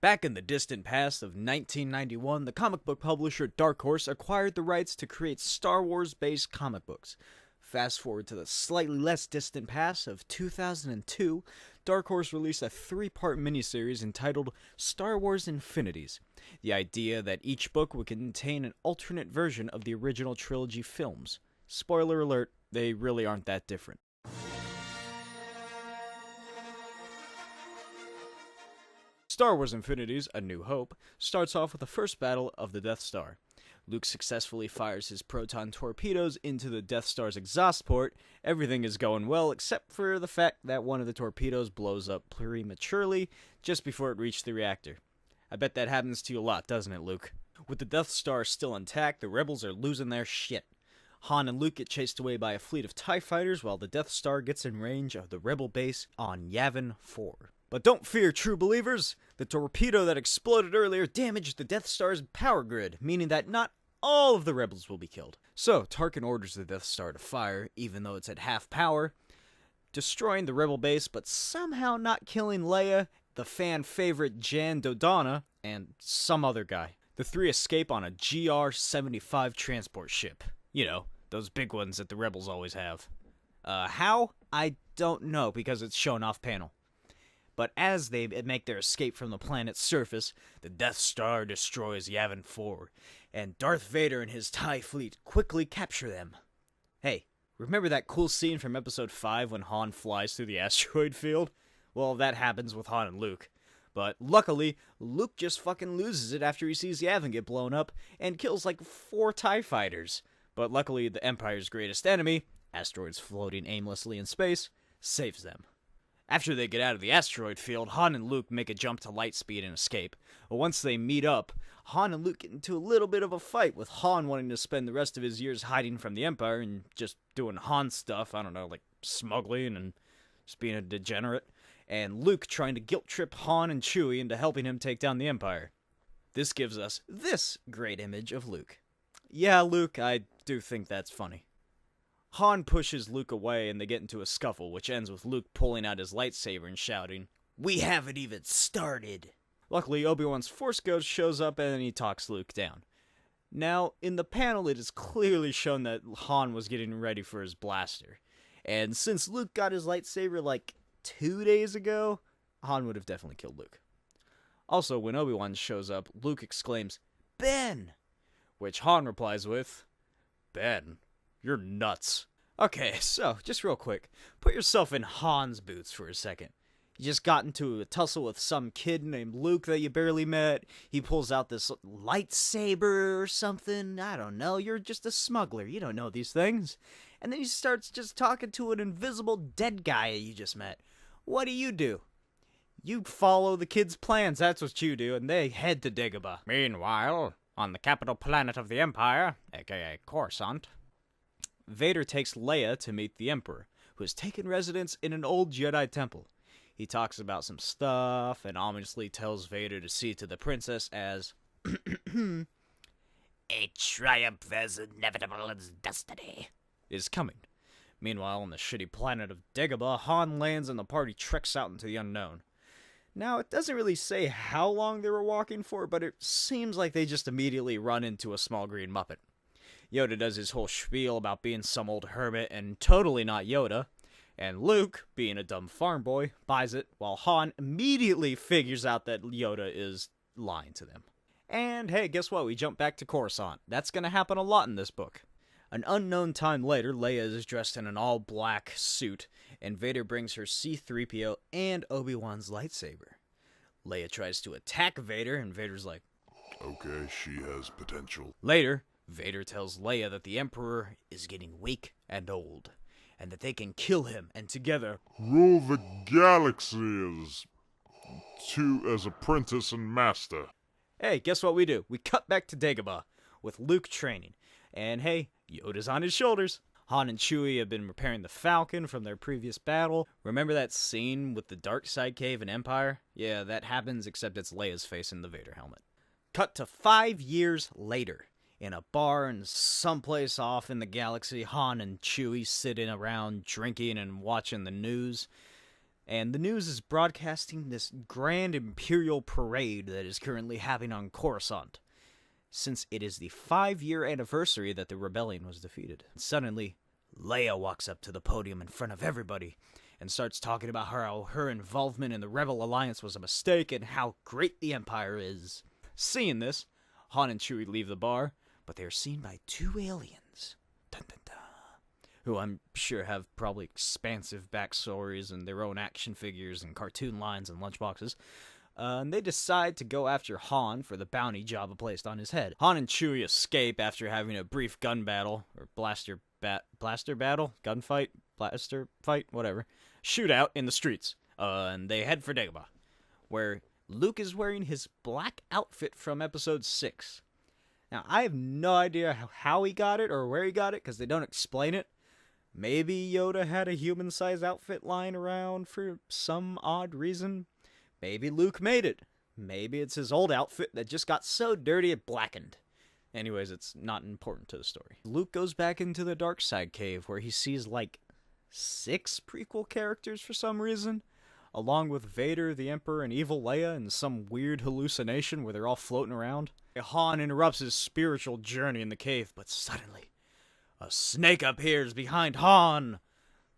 Back in the distant past of 1991, the comic book publisher Dark Horse acquired the rights to create Star Wars-based comic books. Fast forward to the slightly less distant past of 2002, Dark Horse released a 3-part miniseries entitled Star Wars Infinities. The idea that each book would contain an alternate version of the original trilogy films. Spoiler alert, they really aren't that different. Star Wars Infinities, A New Hope, starts off with the first battle of the Death Star. Luke successfully fires his proton torpedoes into the Death Star's exhaust port. Everything is going well except for the fact that one of the torpedoes blows up prematurely just before it reached the reactor. I bet that happens to you a lot, doesn't it, Luke? With the Death Star still intact, the rebels are losing their shit. Han and Luke get chased away by a fleet of TIE fighters while the Death Star gets in range of the rebel base on Yavin 4. But don't fear, true believers! The torpedo that exploded earlier damaged the Death Star's power grid, meaning that not all of the rebels will be killed. So, Tarkin orders the Death Star to fire, even though it's at half power, destroying the rebel base, but somehow not killing Leia, the fan favorite Jan Dodonna, and some other guy. The three escape on a GR-75 transport ship. You know, those big ones that the rebels always have. How? I don't know, because it's shown off panel. But as they make their escape from the planet's surface, the Death Star destroys Yavin 4, and Darth Vader and his TIE fleet quickly capture them. Hey, remember that cool scene from Episode 5 when Han flies through the asteroid field? Well, that happens with Han and Luke. But luckily, Luke just fucking loses it after he sees Yavin get blown up and kills like 4 TIE fighters. But luckily, the Empire's greatest enemy, asteroids floating aimlessly in space, saves them. After they get out of the asteroid field, Han and Luke make a jump to light speed and escape. But once they meet up, Han and Luke get into a little bit of a fight, with Han wanting to spend the rest of his years hiding from the Empire and just doing Han stuff, I don't know, like smuggling and just being a degenerate, and Luke trying to guilt-trip Han and Chewie into helping him take down the Empire. This gives us this great image of Luke. Yeah, Luke, I do think that's funny. Han pushes Luke away and they get into a scuffle, which ends with Luke pulling out his lightsaber and shouting, "We haven't even started!" Luckily, Obi-Wan's Force Ghost shows up and he talks Luke down. Now, in the panel, it is clearly shown that Han was getting ready for his blaster. And since Luke got his lightsaber like 2 days ago, Han would have definitely killed Luke. Also, when Obi-Wan shows up, Luke exclaims, "Ben!" Which Han replies with, "Ben? You're nuts." Okay, so, just real quick, put yourself in Han's boots for a second. You just got into a tussle with some kid named Luke that you barely met. He pulls out this lightsaber or something. I don't know. You're just a smuggler. You don't know these things. And then he starts just talking to an invisible dead guy you just met. What do? You follow the kid's plans. That's what you do. And they head to Dagobah. Meanwhile, on the capital planet of the Empire, aka Coruscant, Vader takes Leia to meet the Emperor, who has taken residence in an old Jedi temple. He talks about some stuff and ominously tells Vader to see to the princess as a triumph as inevitable as destiny is coming. Meanwhile, on the shitty planet of Dagobah, Han lands and the party treks out into the unknown. Now, it doesn't really say how long they were walking for, but it seems like they just immediately run into a small green Muppet. Yoda does his whole spiel about being some old hermit and totally not Yoda, and Luke, being a dumb farm boy, buys it, while Han immediately figures out that Yoda is lying to them. And hey, guess what? We jump back to Coruscant. That's gonna happen a lot in this book. An unknown time later, Leia is dressed in an all-black suit, and Vader brings her C-3PO and Obi-Wan's lightsaber. Leia tries to attack Vader, and Vader's like, "Okay, she has potential." Later, Vader tells Leia that the Emperor is getting weak and old, and that they can kill him, and together rule the galaxy as apprentice and master. Hey, guess what we do? We cut back to Dagobah, with Luke training, and hey, Yoda's on his shoulders. Han and Chewie have been repairing the Falcon from their previous battle. Remember that scene with the Darkseid cave in Empire? Yeah, that happens, except it's Leia's face in the Vader helmet. Cut to 5 years later. In a bar in someplace off in the galaxy, Han and Chewie sitting around drinking and watching the news. And the news is broadcasting this grand Imperial parade that is currently happening on Coruscant, since it is the 5-year anniversary that the rebellion was defeated. Suddenly, Leia walks up to the podium in front of everybody and starts talking about how her involvement in the Rebel Alliance was a mistake and how great the Empire is. Seeing this, Han and Chewie leave the bar, but they are seen by 2 aliens. Dun, dun, dun. Who I'm sure have probably expansive backstories and their own action figures and cartoon lines and lunchboxes. And they decide to go after Han for the bounty Jabba placed on his head. Han and Chewie escape after having a brief gun battle, or blaster battle? Gunfight? Blaster fight? Whatever. Shootout in the streets. And they head for Dagobah, where Luke is wearing his black outfit from Episode 6. Now, I have no idea how he got it or where he got it, because they don't explain it. Maybe Yoda had a human-sized outfit lying around for some odd reason. Maybe Luke made it. Maybe it's his old outfit that just got so dirty it blackened. Anyways, it's not important to the story. Luke goes back into the Darkseid cave where he sees like 6 prequel characters for some reason, along with Vader, the Emperor, and evil Leia in some weird hallucination where they're all floating around. Han interrupts his spiritual journey in the cave, but suddenly, a snake appears behind Han!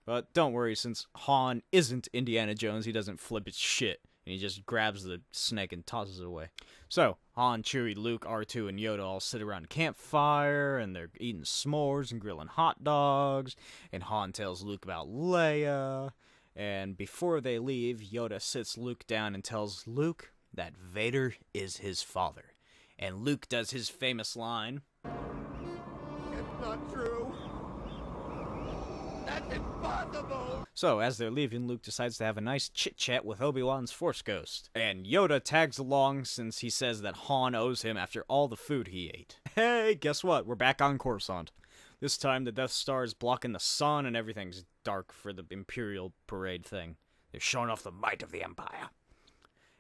But don't worry, since Han isn't Indiana Jones, he doesn't flip his shit. And he just grabs the snake and tosses it away. So, Han, Chewie, Luke, R2, and Yoda all sit around a campfire, and they're eating s'mores and grilling hot dogs, and Han tells Luke about Leia, and before they leave, Yoda sits Luke down and tells Luke that Vader is his father. And Luke does his famous line, "It's not true. That's impossible!" So, as they're leaving, Luke decides to have a nice chit-chat with Obi-Wan's Force Ghost. And Yoda tags along since he says that Han owes him after all the food he ate. Hey, guess what? We're back on Coruscant. This time, the Death Star is blocking the sun and everything's dark for the Imperial parade thing. They're showing off the might of the Empire.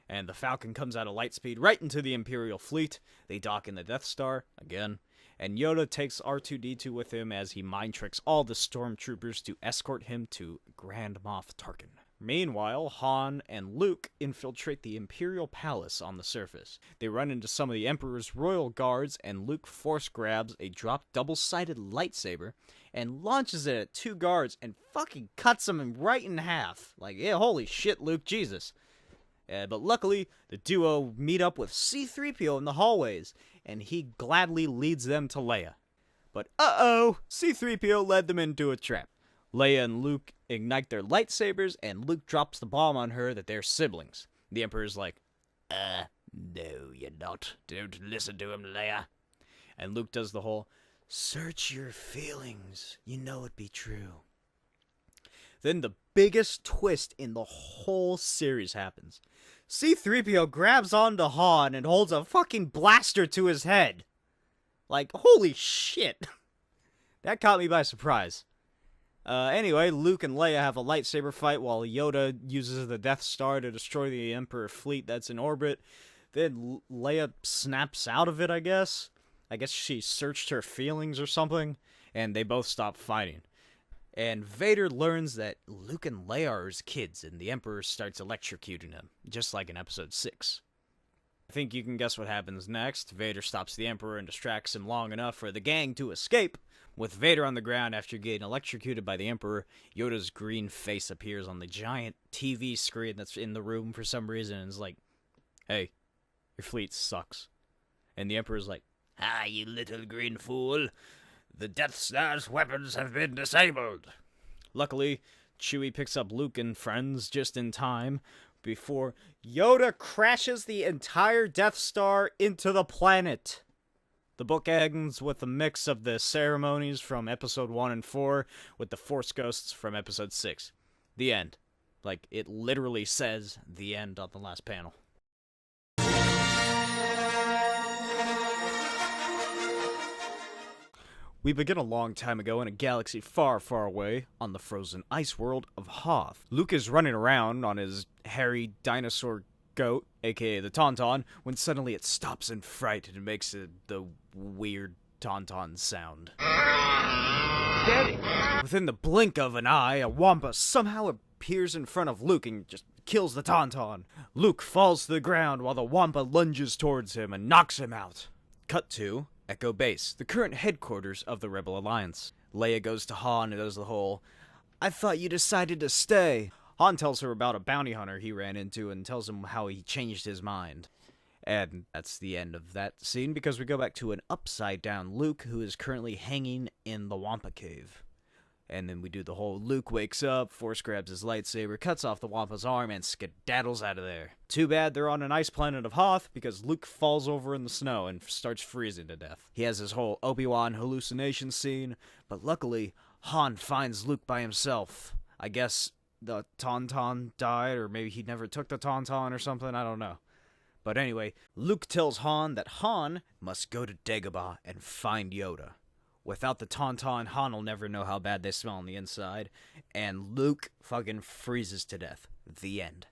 And the Falcon comes out of lightspeed right into the Imperial fleet. They dock in the Death Star, again. And Yoda takes R2-D2 with him as he mind tricks all the stormtroopers to escort him to Grand Moff Tarkin. Meanwhile, Han and Luke infiltrate the Imperial Palace on the surface. They run into some of the Emperor's royal guards, and Luke force grabs a dropped double-sided lightsaber and launches it at 2 guards and fucking cuts them right in half. Like, yeah, holy shit, Luke, Jesus. But luckily, the duo meet up with C-3PO in the hallways, and he gladly leads them to Leia. But uh-oh, C-3PO led them into a trap. Leia and Luke ignite their lightsabers, and Luke drops the bomb on her that they're siblings. The Emperor's like, no, you're not. Don't listen to him, Leia. And Luke does the whole, search your feelings. You know it be true. Then the biggest twist in the whole series happens. C-3PO grabs onto Han and holds a fucking blaster to his head. Like, holy shit. That caught me by surprise. Anyway, Luke and Leia have a lightsaber fight while Yoda uses the Death Star to destroy the Emperor fleet that's in orbit. Then Leia snaps out of it, I guess. I guess she searched her feelings or something, and they both stop fighting. And Vader learns that Luke and Leia are his kids, and the Emperor starts electrocuting him, just like in Episode 6. I think you can guess what happens next. Vader stops the Emperor and distracts him long enough for the gang to escape. With Vader on the ground after getting electrocuted by the Emperor, Yoda's green face appears on the giant TV screen that's in the room for some reason and is like, hey, your fleet sucks. And the Emperor's like, ah, you little green fool. The Death Star's weapons have been disabled. Luckily, Chewie picks up Luke and friends just in time before Yoda crashes the entire Death Star into the planet. The book ends with a mix of the ceremonies from Episode 1 and 4 with the Force Ghosts from Episode 6. The end. Like, it literally says the end on the last panel. We begin a long time ago in a galaxy far, far away on the frozen ice world of Hoth. Luke is running around on his hairy dinosaur goat, aka the Tauntaun, when suddenly it stops in fright and makes the weird Tauntaun sound. Daddy. Within the blink of an eye, a wampa somehow appears in front of Luke and just kills the Tauntaun. Luke falls to the ground while the Wampa lunges towards him and knocks him out. Cut to Echo Base, the current headquarters of the Rebel Alliance. Leia goes to Han and does the whole, "I thought you decided to stay." Han tells her about a bounty hunter he ran into and tells him how he changed his mind. And that's the end of that scene, because we go back to an upside-down Luke who is currently hanging in the Wampa Cave. And then we do the whole Luke wakes up, Force grabs his lightsaber, cuts off the Wampa's arm, and skedaddles out of there. Too bad they're on an ice planet of Hoth, because Luke falls over in the snow and starts freezing to death. He has his whole Obi-Wan hallucination scene, but luckily, Han finds Luke by himself. I guess the Tauntaun died, or maybe he never took the Tauntaun or something, I don't know. But anyway, Luke tells Han that Han must go to Dagobah and find Yoda. Without the Tauntaun, Han will never know how bad they smell on the inside, and Luke fucking freezes to death. The end.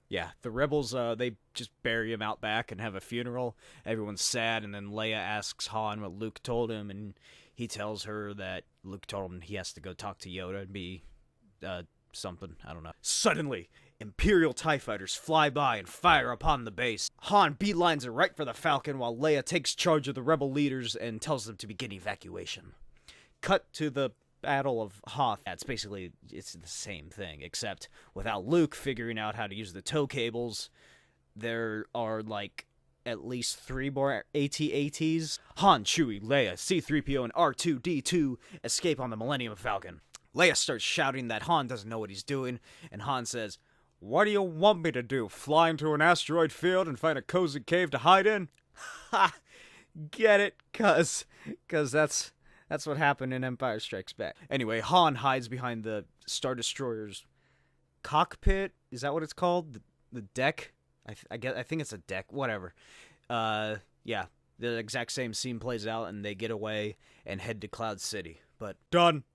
Yeah, the rebels, they just bury him out back and have a funeral. Everyone's sad, and then Leia asks Han what Luke told him, and he tells her that Luke told him he has to go talk to Yoda and be, something, I don't know. Suddenly, Imperial TIE fighters fly by and fire upon the base. Han beelines it right for the Falcon while Leia takes charge of the rebel leaders and tells them to begin evacuation. Cut to the Battle of Hoth. It's basically, it's the same thing, except without Luke figuring out how to use the tow cables, there are like at least 3 more AT-ATs. Han, Chewie, Leia, C-3PO, and R2-D2 escape on the Millennium Falcon. Leia starts shouting that Han doesn't know what he's doing, and Han says, "What do you want me to do, fly into an asteroid field and find a cozy cave to hide in?" Ha! Get it? Cause that's what happened in Empire Strikes Back. Anyway, Han hides behind the Star Destroyer's cockpit. Is that what it's called? The deck? I think it's a deck. Whatever. Yeah, the exact same scene plays out, and they get away and head to Cloud City. But dun.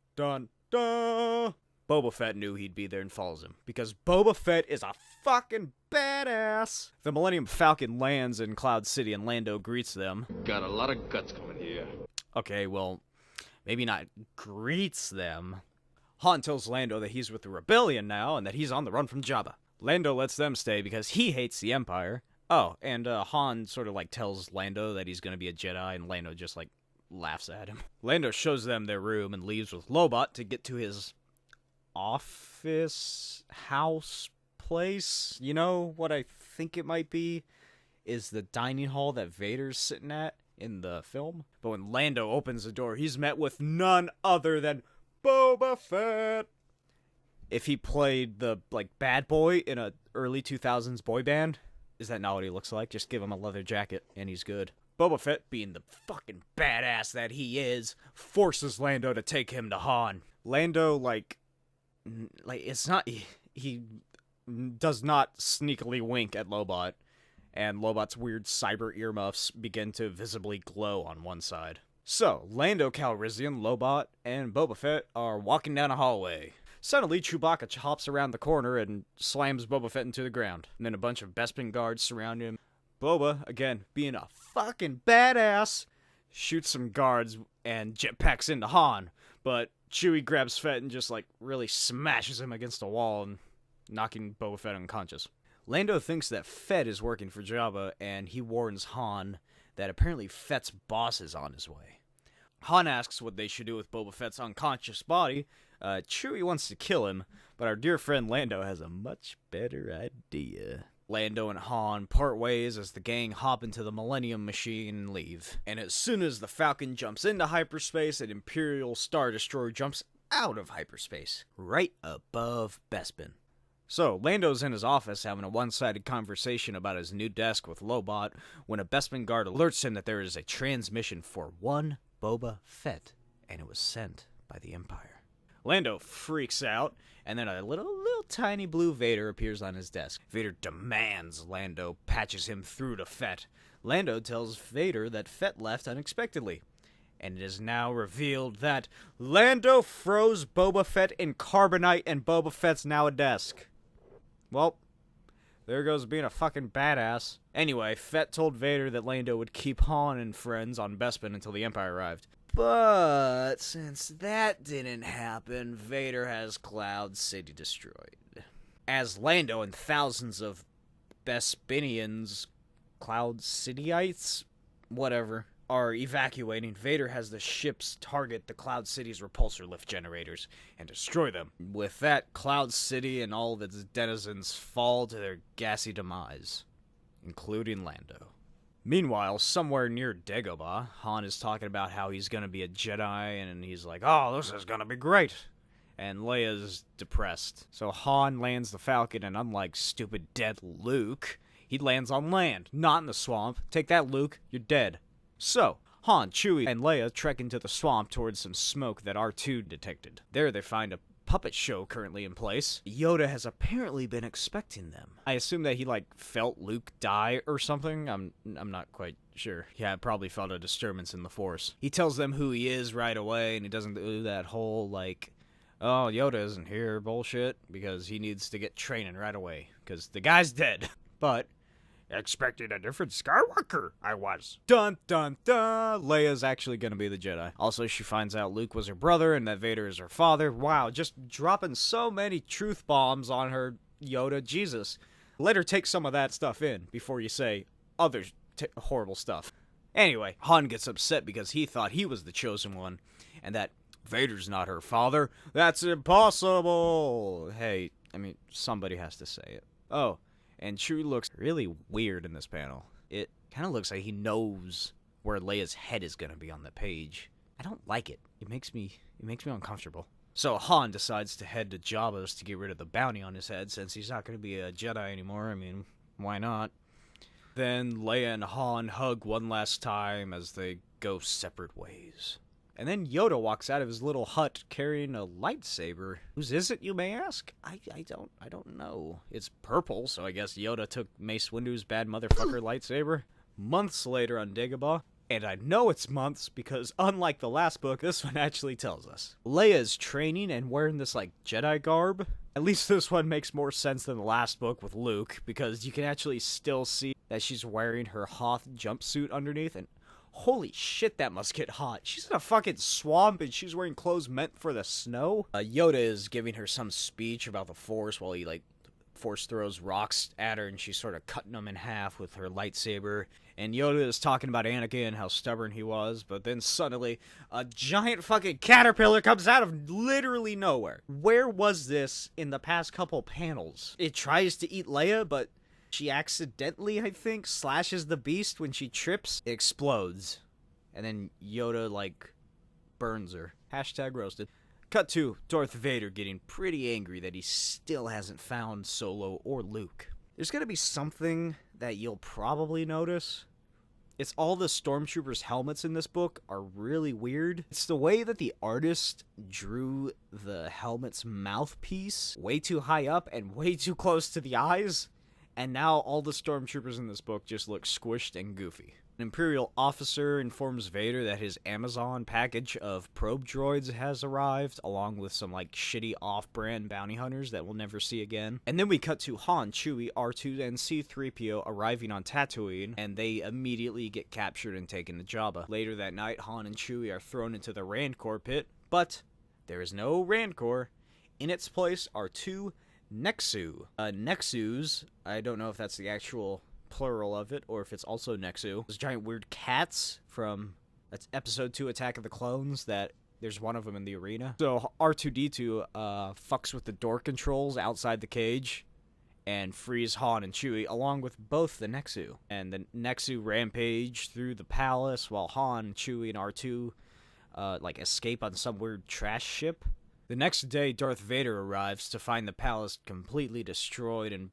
Boba Fett knew he'd be there and follows him, because Boba Fett is a fucking badass. The Millennium Falcon lands in Cloud City and Lando greets them. Got a lot of guts coming here. Okay, well, maybe not greets them. Han tells Lando that he's with the Rebellion now and that he's on the run from Jabba. Lando lets them stay because he hates the Empire. Oh, and Han sort of like tells Lando that he's gonna be a Jedi, and Lando just like laughs at him. Lando shows them their room and leaves with Lobot to get to his office, house, place. You know what I think it might be? Is the dining hall that Vader's sitting at in the film. But when Lando opens the door, he's met with none other than Boba Fett. If he played the, like, bad boy in a early 2000s boy band, is that not what he looks like? Just give him a leather jacket and he's good. Boba Fett, being the fucking badass that he is, forces Lando to take him to Han. Lando, like it's not, he does not sneakily wink at Lobot, and Lobot's weird cyber earmuffs begin to visibly glow on one side. So, Lando Calrissian, Lobot, and Boba Fett are walking down a hallway. Suddenly, Chewbacca hops around the corner and slams Boba Fett into the ground. And then a bunch of Bespin guards surround him. Boba, again, being a fucking badass, shoots some guards and jetpacks into Han. But Chewie grabs Fett and just, like, really smashes him against a wall and knocking Boba Fett unconscious. Lando thinks that Fett is working for Jabba, and he warns Han that apparently Fett's boss is on his way. Han asks what they should do with Boba Fett's unconscious body. Chewie wants to kill him, but our dear friend Lando has a much better idea. Lando and Han part ways as the gang hop into the Millennium Machine and leave. And as soon as the Falcon jumps into hyperspace, an Imperial Star Destroyer jumps out of hyperspace, right above Bespin. So, Lando's in his office having a one-sided conversation about his new desk with Lobot when a Bespin guard alerts him that there is a transmission for one Boba Fett, and it was sent by the Empire. Lando freaks out, and then a little tiny blue Vader appears on his desk. Vader demands Lando patches him through to Fett. Lando tells Vader that Fett left unexpectedly, and it is now revealed that Lando froze Boba Fett in carbonite, and Boba Fett's now a desk. Well, there goes being a fucking badass. Anyway, Fett told Vader that Lando would keep Han and friends on Bespin until the Empire arrived. But since that didn't happen, Vader has Cloud City destroyed. As Lando and thousands of Bespinians, Cloud Cityites, whatever, are evacuating, Vader has the ships target the Cloud City's repulsor lift generators and destroy them. With that, Cloud City and all of its denizens fall to their gassy demise, including Lando. Meanwhile, somewhere near Dagobah, Han is talking about how he's gonna be a Jedi, and he's like, oh, this is gonna be great. And Leia's depressed. So Han lands the Falcon, and unlike stupid dead Luke, he lands on land, not in the swamp. Take that, Luke, you're dead. So, Han, Chewie, and Leia trek into the swamp towards some smoke that R2 detected. There they find a puppet show currently in place. Yoda has apparently been expecting them. I assume that he, felt Luke die or something. I'm not quite sure. Yeah, probably felt a disturbance in the Force. He tells them who he is right away, and he doesn't do that whole, oh, Yoda isn't here bullshit, because he needs to get training right away, because the guy's dead. But expecting a different Skywalker, I was. Dun dun dun! Leia's actually gonna be the Jedi. Also, she finds out Luke was her brother and that Vader is her father. Wow, just dropping so many truth bombs on her, Yoda. Jesus. Let her take some of that stuff in before you say other horrible stuff. Anyway, Han gets upset because he thought he was the chosen one, and that Vader's not her father. That's impossible! Hey, somebody has to say it. Oh. And Chewie looks really weird in this panel. It kind of looks like he knows where Leia's head is going to be on the page. I don't like it. It makes me uncomfortable. So Han decides to head to Jabba's to get rid of the bounty on his head since he's not going to be a Jedi anymore. Why not? Then Leia and Han hug one last time as they go separate ways. And then Yoda walks out of his little hut carrying a lightsaber. Whose is it, you may ask? I don't know. It's purple, so I guess Yoda took Mace Windu's bad motherfucker lightsaber. Months later on Dagobah, and I know it's months because unlike the last book, this one actually tells us. Leia is training and wearing this, Jedi garb. At least this one makes more sense than the last book with Luke, because you can actually still see that she's wearing her Hoth jumpsuit underneath, and holy shit, that must get hot. She's in a fucking swamp and she's wearing clothes meant for the snow. Yoda is giving her some speech about the Force while he, Force throws rocks at her and she's sort of cutting them in half with her lightsaber. And Yoda is talking about Anakin and how stubborn he was, but then suddenly a giant fucking caterpillar comes out of literally nowhere. Where was this in the past couple panels? It tries to eat Leia, but she accidentally, I think, slashes the beast when she trips. It explodes. And then Yoda, burns her. Hashtag roasted. Cut to Darth Vader getting pretty angry that he still hasn't found Solo or Luke. There's gonna be something that you'll probably notice. It's all the stormtroopers' helmets in this book are really weird. It's the way that the artist drew the helmet's mouthpiece way too high up and way too close to the eyes. And now all the stormtroopers in this book just look squished and goofy. An Imperial officer informs Vader that his Amazon package of probe droids has arrived, along with some, shitty off-brand bounty hunters that we'll never see again. And then we cut to Han, Chewie, R2, and C-3PO arriving on Tatooine, and they immediately get captured and taken to Jabba. Later that night, Han and Chewie are thrown into the Rancor pit, but there is no Rancor. In its place are two Nexu. Nexus, I don't know if that's the actual plural of it, or if it's also Nexu. Those giant weird cats from episode 2 Attack of the Clones, that there's one of them in the arena. So R2-D2 fucks with the door controls outside the cage and frees Han and Chewie along with both the Nexu. And the Nexu rampage through the palace while Han, Chewie, and R2 escape on some weird trash ship. The next day, Darth Vader arrives to find the palace completely destroyed and,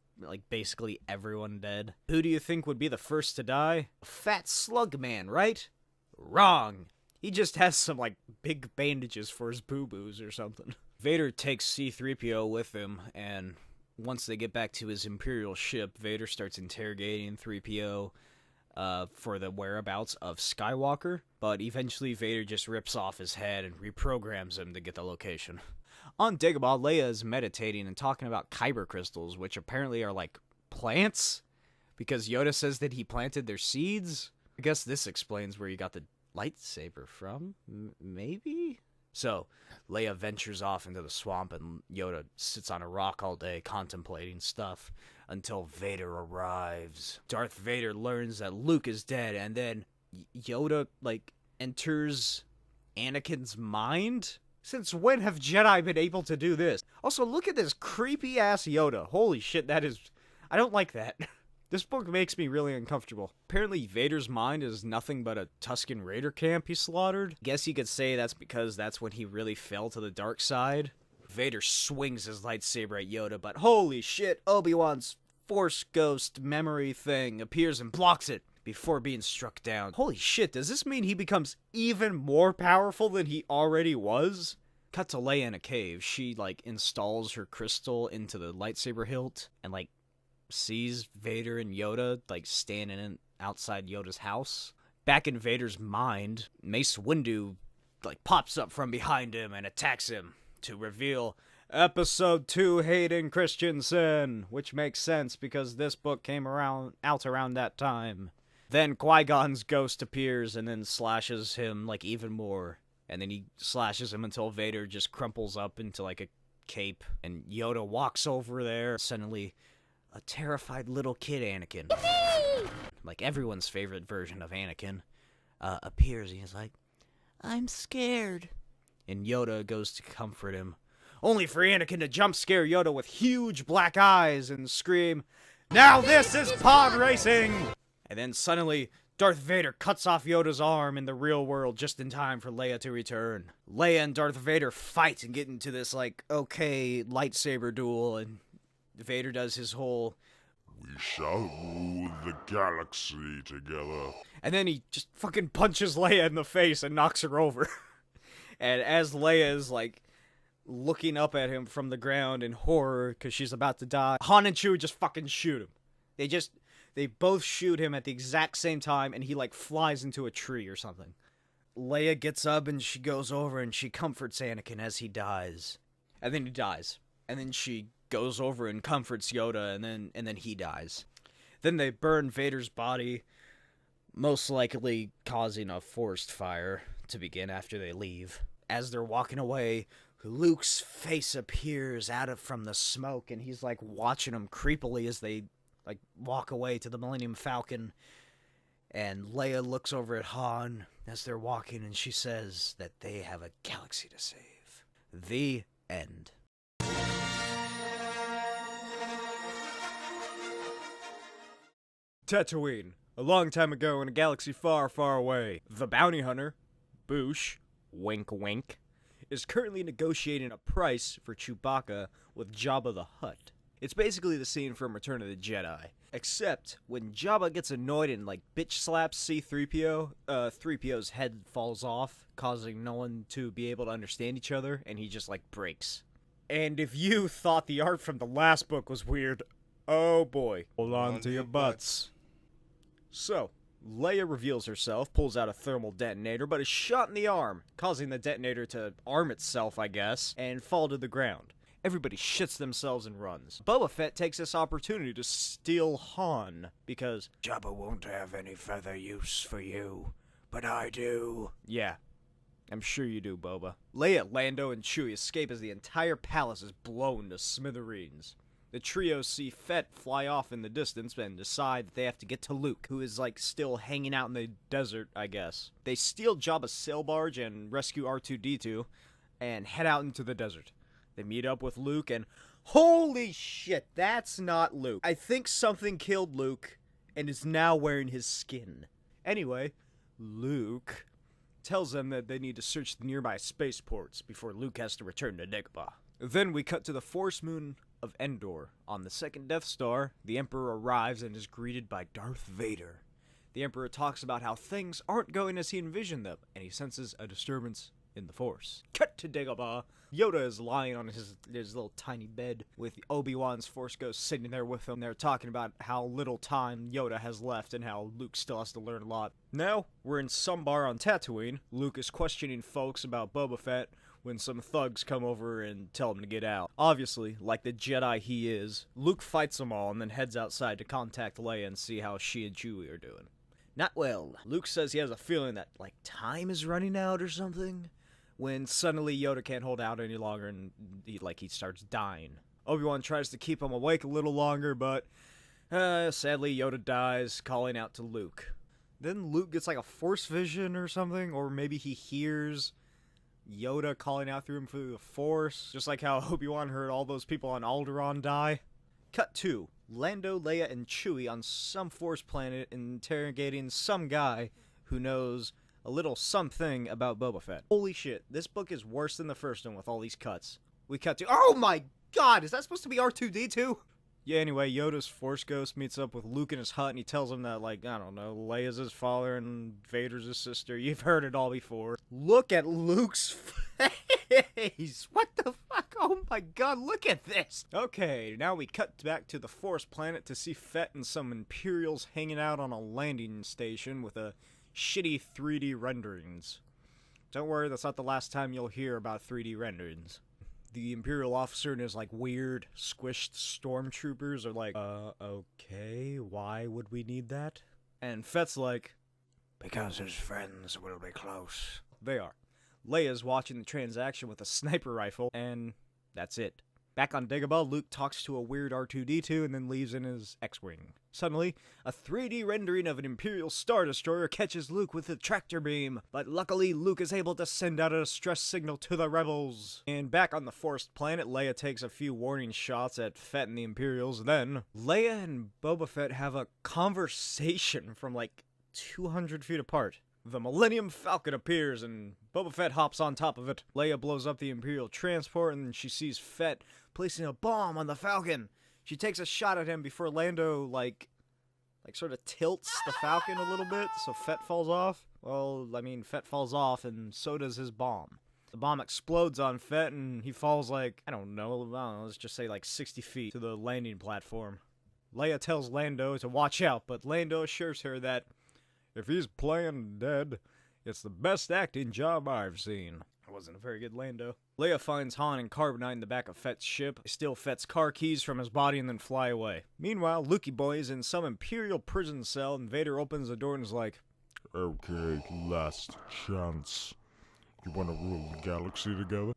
basically everyone dead. Who do you think would be the first to die? A fat slug man, right? Wrong. He just has some, big bandages for his boo-boos or something. Vader takes C-3PO with him, and once they get back to his Imperial ship, Vader starts interrogating 3PO for the whereabouts of Skywalker, but eventually Vader just rips off his head and reprograms him to get the location. On Dagobah, Leia is meditating and talking about kyber crystals, which apparently are plants, because Yoda says that he planted their seeds. I guess this explains where you got the lightsaber from? Maybe? So, Leia ventures off into the swamp and Yoda sits on a rock all day contemplating stuff until Vader arrives. Darth Vader learns that Luke is dead, and then Yoda, enters Anakin's mind? Since when have Jedi been able to do this? Also, look at this creepy-ass Yoda. Holy shit, that is... I don't like that. This book makes me really uncomfortable. Apparently, Vader's mind is nothing but a Tusken Raider camp he slaughtered. Guess you could say that's because that's when he really fell to the dark side. Vader swings his lightsaber at Yoda, but holy shit, Obi-Wan's Force Ghost memory thing appears and blocks it before being struck down. Holy shit, does this mean he becomes even more powerful than he already was? Cut to Leia in a cave. She, installs her crystal into the lightsaber hilt and, sees Vader and Yoda, standing outside Yoda's house. Back in Vader's mind, Mace Windu, pops up from behind him and attacks him to reveal Episode 2 Hayden Christensen, which makes sense because this book came out around that time. Then Qui-Gon's ghost appears and then slashes him, even more. And then he slashes him until Vader just crumples up into, a cape. And Yoda walks over there. Suddenly, a terrified little kid Anakin, everyone's favorite version of Anakin, appears. He's like, I'm scared. And Yoda goes to comfort him, only for Anakin to jump scare Yoda with huge black eyes and scream, "Now this is pod racing!" And then suddenly, Darth Vader cuts off Yoda's arm in the real world just in time for Leia to return. Leia and Darth Vader fight and get into this, lightsaber duel, and Vader does his whole, "We shall rule the galaxy together." And then he just fucking punches Leia in the face and knocks her over. And as Leia is, looking up at him from the ground in horror because she's about to die, Han and Chewie just fucking shoot him. They both shoot him at the exact same time, and he, flies into a tree or something. Leia gets up, and she goes over, and she comforts Anakin as he dies. And then he dies. And then she goes over and comforts Yoda, and then he dies. Then they burn Vader's body, most likely causing a forest fire to begin after they leave. As they're walking away, Luke's face appears from the smoke, and he's, watching them creepily as they walk away to the Millennium Falcon. And Leia looks over at Han as they're walking, and she says that they have a galaxy to save. The end. Tatooine. A long time ago in a galaxy far, far away, the bounty hunter, Boosh, wink wink, is currently negotiating a price for Chewbacca with Jabba the Hutt. It's basically the scene from Return of the Jedi, except when Jabba gets annoyed and bitch slaps C-3PO, 3PO's head falls off, causing no one to be able to understand each other, and he just breaks. And if you thought the art from the last book was weird, oh boy, hold on to your butts. So, Leia reveals herself, pulls out a thermal detonator, but is shot in the arm, causing the detonator to arm itself, I guess, and fall to the ground. Everybody shits themselves and runs. Boba Fett takes this opportunity to steal Han, because Jabba won't have any further use for you, but I do. Yeah, I'm sure you do, Boba. Leia, Lando, and Chewie escape as the entire palace is blown to smithereens. The trio see Fett fly off in the distance and decide that they have to get to Luke, who is, still hanging out in the desert, I guess. They steal Jabba's sail barge and rescue R2-D2 and head out into the desert. They meet up with Luke and... Holy shit, that's not Luke. I think something killed Luke and is now wearing his skin. Anyway, Luke tells them that they need to search the nearby spaceports before Luke has to return to Dagobah. Then we cut to the Force Moon of Endor. On the second Death Star, the Emperor arrives and is greeted by Darth Vader. The Emperor talks about how things aren't going as he envisioned them, and he senses a disturbance in the Force. Cut to Dagobah. Yoda is lying on his little tiny bed with Obi-Wan's Force Ghost sitting there with him. They're talking about how little time Yoda has left and how Luke still has to learn a lot. Now, we're in some bar on Tatooine. Luke is questioning folks about Boba Fett when some thugs come over and tell him to get out. Obviously, like the Jedi he is, Luke fights them all and then heads outside to contact Leia and see how she and Chewie are doing. Not well. Luke says he has a feeling that, like, time is running out or something, when suddenly Yoda can't hold out any longer and, he starts dying. Obi-Wan tries to keep him awake a little longer, but, sadly Yoda dies, calling out to Luke. Then Luke gets, like, a force vision or something, or maybe he hears Yoda calling out through him through the Force, just like how Obi-Wan heard all those people on Alderaan die. Cut 2. Lando, Leia, and Chewie on some Force planet interrogating some guy who knows a little something about Boba Fett. Holy shit, this book is worse than the first one with all these cuts. We cut to— oh my god, is that supposed to be R2-D2? Yeah, anyway, Yoda's Force Ghost meets up with Luke in his hut, and he tells him that, like, I don't know, Leia's his father and Vader's his sister. You've heard it all before. Look at Luke's face! What the fuck? Oh my god, look at this! Okay, now we cut back to the Force planet to see Fett and some Imperials hanging out on a landing station with a shitty 3D renderings. Don't worry, that's not the last time you'll hear about 3D renderings. The Imperial officer and his, like, weird, squished stormtroopers are like, okay, why would we need that? And Fett's like, because his friends will be close. They are. Leia's watching the transaction with a sniper rifle, and that's it. Back on Dagobah, Luke talks to a weird R2-D2 and then leaves in his X-Wing. Suddenly, a 3D rendering of an Imperial Star Destroyer catches Luke with a tractor beam, but luckily Luke is able to send out a distress signal to the rebels. And back on the Forced planet, Leia takes a few warning shots at Fett and the Imperials. Then, Leia and Boba Fett have a conversation from like 200 feet apart. The Millennium Falcon appears and Boba Fett hops on top of it. Leia blows up the Imperial transport and she sees Fett placing a bomb on the Falcon. She takes a shot at him before Lando, like sort of tilts the Falcon a little bit, so Fett falls off. Well, I mean, Fett falls off and so does his bomb. The bomb explodes on Fett and he falls like, I don't know, let's just say like 60 feet to the landing platform. Leia tells Lando to watch out, but Lando assures her that if he's playing dead, it's the best acting job I've seen. It wasn't a very good Lando. Leia finds Han and Carbonite in the back of Fett's ship, steal Fett's car keys from his body, and then fly away. Meanwhile, Lukey Boy is in some Imperial prison cell, and Vader opens the door and is like, Okay, last chance. You want to rule the galaxy together?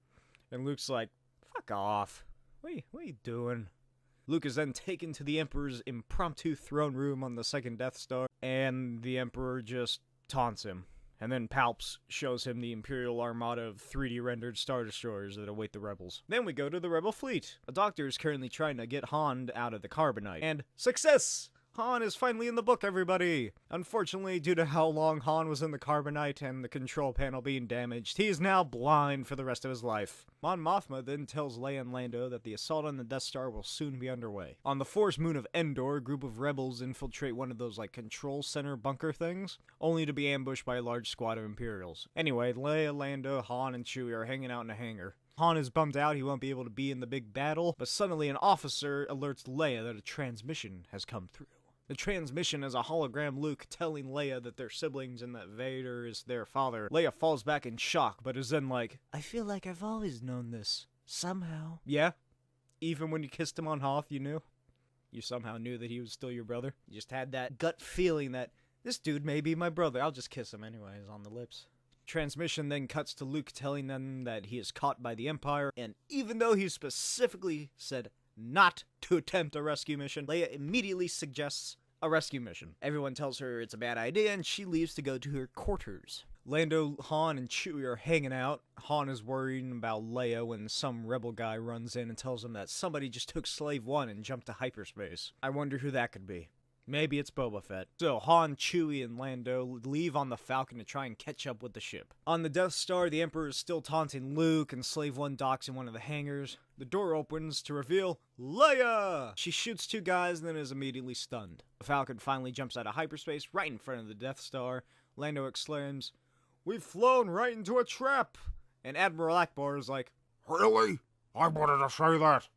and Luke's like, fuck off. What are you doing? Luke is then taken to the Emperor's impromptu throne room on the second Death Star, and the Emperor just taunts him. And then Palps shows him the Imperial armada of 3D rendered Star Destroyers that await the Rebels. Then we go to the Rebel fleet. A doctor is currently trying to get Han out of the Carbonite. And success! Han is finally in the book, everybody! Unfortunately, due to how long Han was in the Carbonite and the control panel being damaged, he is now blind for the rest of his life. Mon Mothma then tells Leia and Lando that the assault on the Death Star will soon be underway. On the Force moon of Endor, a group of rebels infiltrate one of those, like, control center bunker things, only to be ambushed by a large squad of Imperials. Anyway, Leia, Lando, Han, and Chewie are hanging out in a hangar. Han is bummed out he won't be able to be in the big battle, but suddenly an officer alerts Leia that a transmission has come through. The transmission is a hologram Luke telling Leia that they're siblings and that Vader is their father. Leia falls back in shock, but is then like, I feel like I've always known this. Somehow. Yeah? Even when you kissed him on Hoth, you knew? You somehow knew that he was still your brother? You just had that gut feeling that, this dude may be my brother, I'll just kiss him anyways on the lips. Transmission then cuts to Luke telling them that he is caught by the Empire, and even though he specifically said not to attempt a rescue mission, Leia immediately suggests a rescue mission. Everyone tells her it's a bad idea, and she leaves to go to her quarters. Lando, Han, and Chewie are hanging out. Han is worrying about Leia when some rebel guy runs in and tells him that somebody just took Slave 1 and jumped to hyperspace. I wonder who that could be. Maybe it's Boba Fett. So Han, Chewie, and Lando leave on the Falcon to try and catch up with the ship. On the Death Star, the Emperor is still taunting Luke, and Slave 1 docks in one of the hangars. The door opens to reveal Leia! She shoots two guys and then is immediately stunned. The Falcon finally jumps out of hyperspace right in front of the Death Star. Lando exclaims, "We've flown right into a trap!" And Admiral Akbar is like, Really? I wanted to say that.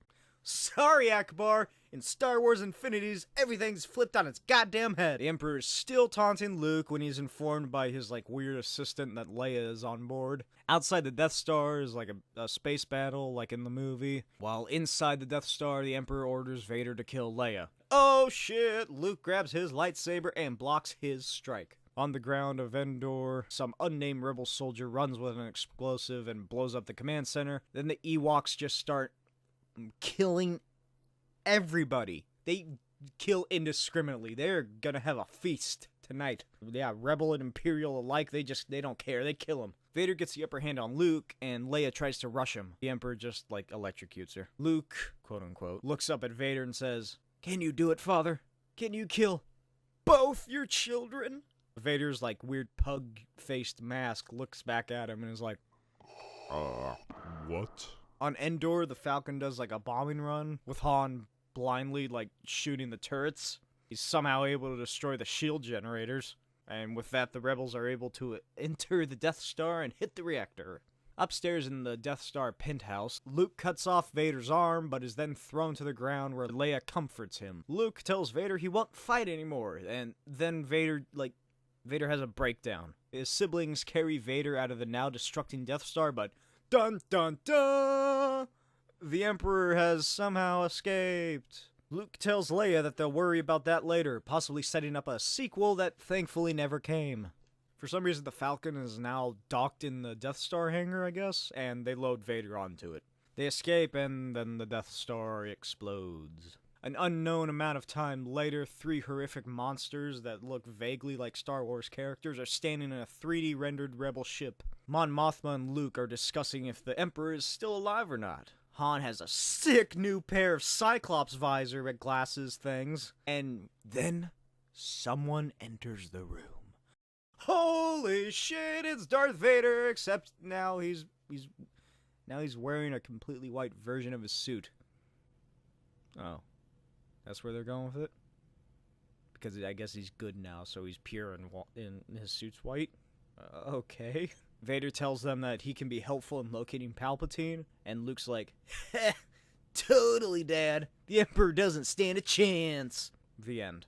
"Sorry, Akbar, In Star Wars Infinities, everything's flipped on its goddamn head. The Emperor is still taunting Luke when he's informed by his, weird assistant that Leia is on board. Outside the Death Star is, a space battle, like in the movie. While inside the Death Star, the Emperor orders Vader to kill Leia. Oh shit! Luke grabs his lightsaber and blocks his strike. On the ground of Endor, some unnamed rebel soldier runs with an explosive and blows up the command center. Then the Ewoks just start killing everybody. They kill indiscriminately. They're gonna have a feast tonight. Yeah, Rebel and Imperial alike, they don't care. They kill him. Vader gets the upper hand on Luke, and Leia tries to rush him. The Emperor just, electrocutes her. Luke, quote-unquote, looks up at Vader and says, "Can you do it, Father? Can you kill both your children?" Vader's, weird pug-faced mask looks back at him and is like, What? On Endor, the Falcon does, a bombing run with Han blindly, shooting the turrets. He's somehow able to destroy the shield generators. And with that, the rebels are able to enter the Death Star and hit the reactor. Upstairs in the Death Star penthouse, Luke cuts off Vader's arm, but is then thrown to the ground where Leia comforts him. Luke tells Vader he won't fight anymore, and then Vader has a breakdown. His siblings carry Vader out of the now destructing Death Star, but dun dun dun! The Emperor has somehow escaped. Luke tells Leia that they'll worry about that later, possibly setting up a sequel that thankfully never came. For some reason, the Falcon is now docked in the Death Star hangar, I guess, and they load Vader onto it. They escape, and then the Death Star explodes. An unknown amount of time later, 3 horrific monsters that look vaguely like Star Wars characters are standing in a 3D rendered rebel ship. Mon Mothma and Luke are discussing if the Emperor is still alive or not. Han has a sick new pair of Cyclops visor glasses things, and then someone enters the room. Holy shit, it's Darth Vader, except now he's wearing a completely white version of his suit. Oh. That's where they're going with it? Because I guess he's good now, so he's pure and his suit's white? Okay. Vader tells them that he can be helpful in locating Palpatine, and Luke's like, "Heh, totally, Dad. The Emperor doesn't stand a chance." The end.